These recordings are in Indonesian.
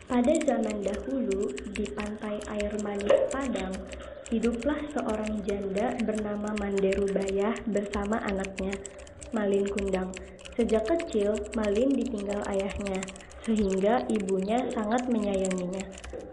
Pada zaman dahulu, di pantai air manis Padang, hiduplah seorang janda bernama Manderubayah bersama anaknya, Malin Kundang. Sejak kecil, Malin ditinggal ayahnya, sehingga ibunya sangat menyayanginya.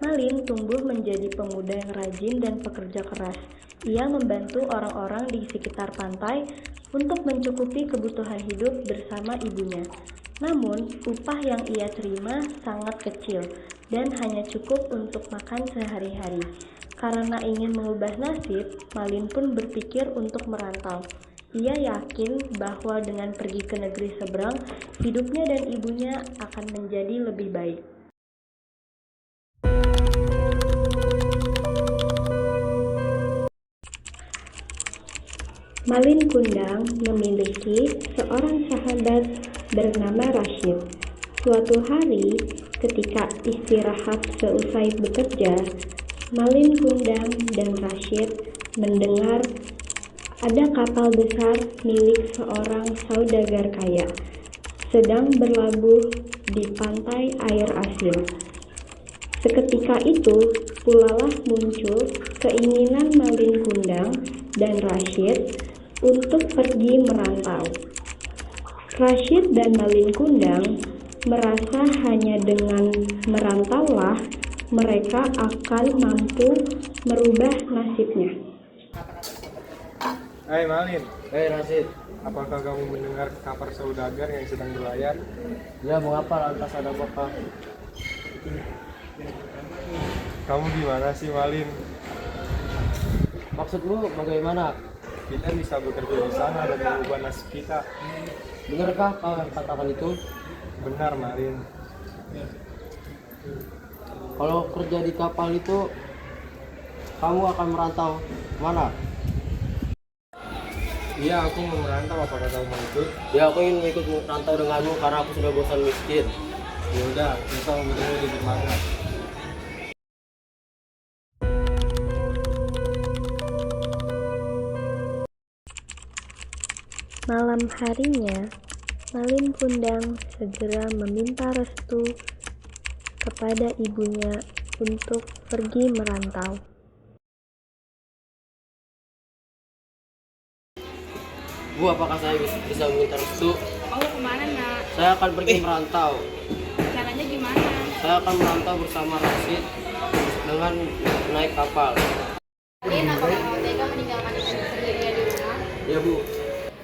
Malin tumbuh menjadi pemuda yang rajin dan pekerja keras. Ia membantu orang-orang di sekitar pantai untuk mencukupi kebutuhan hidup bersama ibunya. Namun, upah yang ia terima sangat kecil dan hanya cukup untuk makan sehari-hari. Karena ingin mengubah nasib, Malin pun berpikir untuk merantau. Ia yakin bahwa dengan pergi ke negeri seberang, hidupnya dan ibunya akan menjadi lebih baik. Malin Kundang memiliki seorang sahabat bernama Rashid. Suatu hari, ketika istirahat seusai bekerja, Malin Kundang dan Rashid mendengar ada kapal besar milik seorang saudagar kaya sedang berlabuh di pantai air asin. Seketika itu, pulalah muncul keinginan Malin Kundang dan Rashid untuk pergi merantau. Rashid dan Malin Kundang merasa hanya dengan merantaulah mereka akan mampu merubah nasibnya. Hai Malin, Hei Rashid, apakah kamu mendengar kabar saudagar yang sedang berlayar? ya mengapa lantas ada bapak? Kamu gimana sih Malin? Maksudmu bagaimana? Kita bisa bekerja di sana dan mengubah nasib kita. Benarkah kau yang katakan itu? Benar Malin. Kalau kerja di kapal itu, kamu akan merantau mana? Iya, aku mau merantau. Apakah kamu mau ikut? Ya aku ingin ikut merantau denganmu karena aku sudah bosan miskin. Ya udah, kita mau bertemu di dermaga. Malam harinya, Malin Kundang segera meminta restu kepada ibunya untuk pergi merantau. Bu, apakah saya bisa meminta restu? Kamu kemana nak? Saya akan pergi merantau. Caranya gimana? Saya akan merantau bersama Rashid dengan naik kapal. Malin, apakah kamu tega meninggalkan ibu sendirian di rumah? Ya Bu.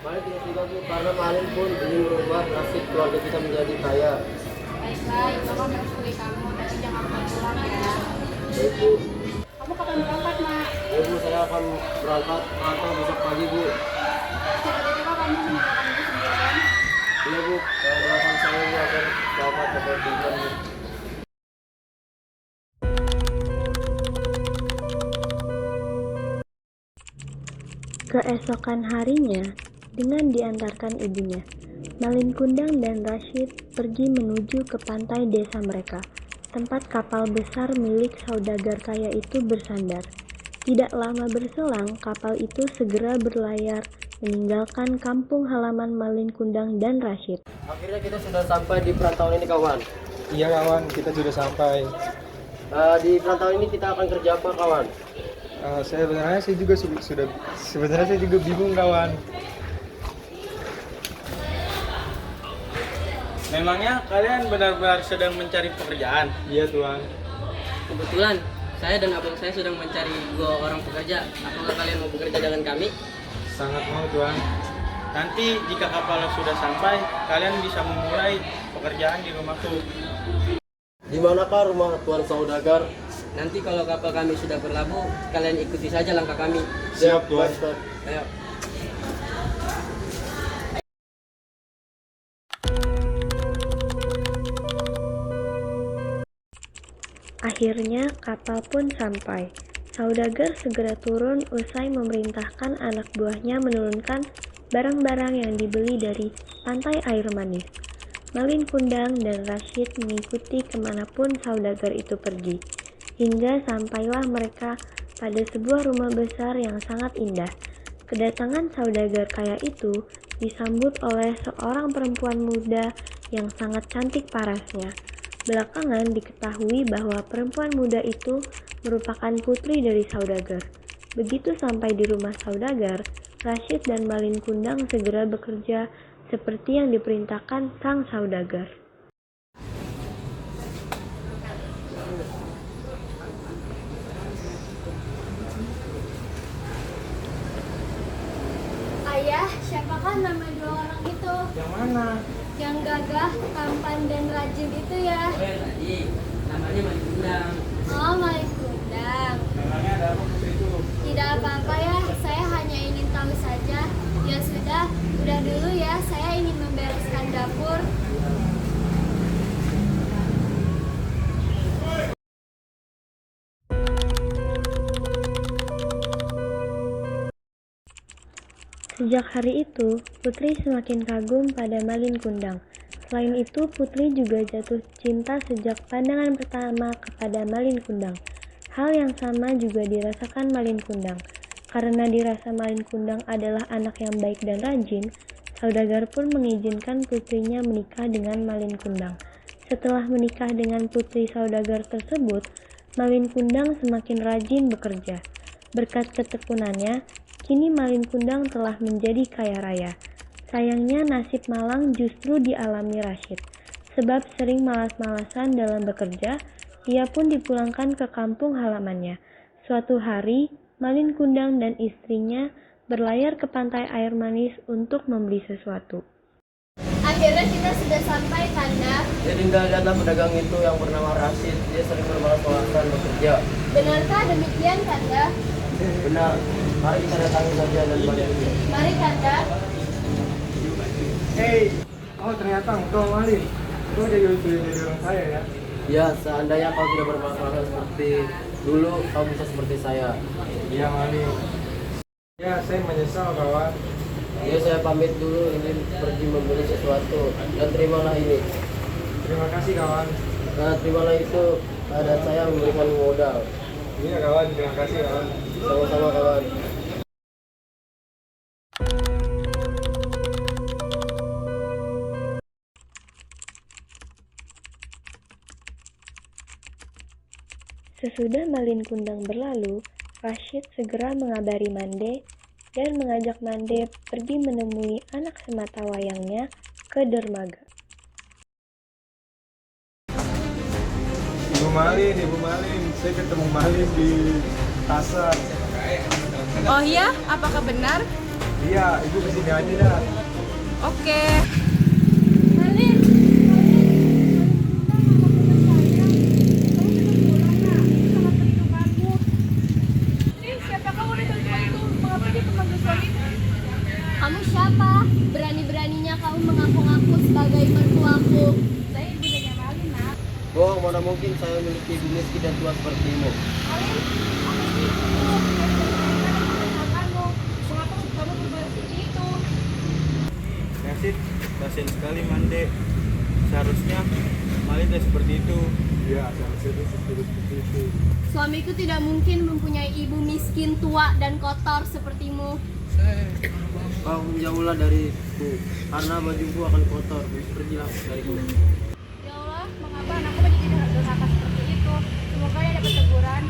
Malin tidak tiga Bu, karena Malin pun ingin merubah nasib keluarga kita menjadi kaya. Baiklah, ibu akan merestui kamu, tapi jangan pulang ya. Baik Bu. Kamu kapan berangkat nak? Ya Bu, saya akan berangkat merantau besok pagi Bu. Tiba-tiba kamu meninggalkan ibu sendirian. Iya Bu, saya doakan saya Bu agar dapat kepentingan Bu. Keesokan harinya, dengan diantarkan ibunya, Malin Kundang dan Rashid pergi menuju ke pantai desa mereka, tempat kapal besar milik saudagar kaya itu bersandar. Tidak lama berselang, kapal itu segera berlayar meninggalkan kampung halaman Malin Kundang dan Rashid. Akhirnya kita sudah sampai di perantauan ini kawan. Iya kawan, kita sudah sampai. Di perantauan ini kita akan kerja apa kawan? Sebenarnya saya juga bingung kawan. Memangnya kalian benar-benar sedang mencari pekerjaan? Iya Tuan. Kebetulan, saya dan abang saya sedang mencari dua orang pekerja. Apakah kalian mau bekerja dengan kami? Sangat mau Tuan. Nanti jika kapal sudah sampai, kalian bisa memulai pekerjaan di rumahku. Di manakah rumah Tuan Saudagar? Nanti kalau kapal kami sudah berlabuh, kalian ikuti saja langkah kami. Siap Tuan. Ayo. Akhirnya kapal pun sampai. Saudagar segera turun usai memerintahkan anak buahnya menurunkan barang-barang yang dibeli dari pantai air manis. Malin Kundang dan Rashid mengikuti kemanapun saudagar itu pergi, hingga sampailah mereka pada sebuah rumah besar yang sangat indah. Kedatangan saudagar kaya itu disambut oleh seorang perempuan muda yang sangat cantik parasnya. Belakangan diketahui bahwa perempuan muda itu merupakan putri dari saudagar. Begitu sampai di rumah saudagar, Rashid dan Malin Kundang segera bekerja seperti yang diperintahkan sang saudagar. Ayah, siapakah nama dua orang itu? Yang mana? Yang gagah, tampan, dan rajin itu ya? Tadi namanya Malin Kundang. Oh, Malin Kundang. Memangnya ada apa putri itu? Tidak apa-apa ya, saya hanya ingin tahu saja. Ya sudah, udah dulu ya, saya ingin membereskan dapur. Sejak hari itu, Putri semakin kagum pada Malin Kundang. Selain itu, Putri juga jatuh cinta sejak pandangan pertama kepada Malin Kundang. Hal yang sama juga dirasakan Malin Kundang. Karena dirasa Malin Kundang adalah anak yang baik dan rajin, saudagar pun mengizinkan putrinya menikah dengan Malin Kundang. Setelah menikah dengan putri saudagar tersebut, Malin Kundang semakin rajin bekerja. Berkat ketekunannya, kini Malin Kundang telah menjadi kaya raya. Sayangnya nasib malang justru dialami Rashid. Sebab sering malas-malasan dalam bekerja, ia pun dipulangkan ke kampung halamannya. Suatu hari, Malin Kundang dan istrinya berlayar ke pantai air manis untuk membeli sesuatu. Akhirnya kita sudah sampai, Kanda. Dia tinggal lihatlah pedagang itu yang bernama Rashid. Dia sering bermalas-malasan bekerja. Benarkah demikian, Kanda? Benar. Mari kita datangi saja dan bantu. Mari, Kanda. Hei, oh ternyata engkau Malin. Kau jadi orang saya ya? Ya, seandainya kau tidak bermalas-malasan seperti dulu, kau bisa seperti saya. Iya Malin. Ya, saya menyesal kawan. Ya, saya pamit dulu, ingin pergi membeli sesuatu. Dan terimalah ini. Terima kasih kawan. Nah, terimalah itu, dan saya memberikan modal. Iya kawan, terima kasih kawan. Sama-sama kawan. Sesudah Malin Kundang berlalu, Rashid segera mengabari Mande dan mengajak Mande pergi menemui anak sematawayangnya ke dermaga. Ibu Malin, saya ketemu Malin di pasar. Oh ya, apakah benar? Iya, ibu kesini aja dah. Oke. Kamu siapa? Berani-beraninya kamu mengaku-ngaku sebagai mertuaku. Saya ibundanya Malin, nak. Bohong, mana mungkin saya memiliki ibu miskin dan tua sepertimu. Malin, mengapa kamu berbuat seperti itu? Rashid, kasihan sekali Mande. Seharusnya Malin tidak seperti itu. Iya, seharusnya seperti itu. Suamiku tidak mungkin mempunyai ibu miskin, tua, dan kotor sepertimu. Kau menjauhlah dariku, karena bajuku akan kotor. Pergilah dariku. Ya Allah, mengapa anakku menjadi durhaka seperti itu? Semoga dia dapat teguran.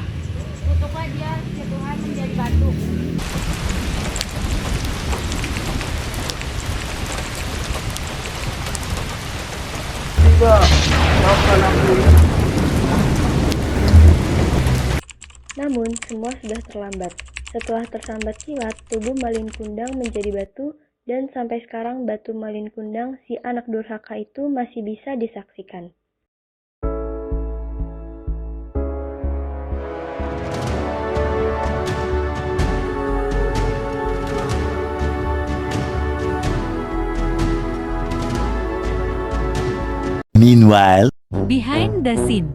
Kutuklah dia, ya Tuhan, menjadi batu. Tidak, maafkan aku. Namun, semua sudah terlambat. Setelah tersambat kilat, tubuh Malin Kundang menjadi batu, dan sampai sekarang batu Malin Kundang, si anak durhaka itu masih bisa disaksikan. Meanwhile, behind the scene.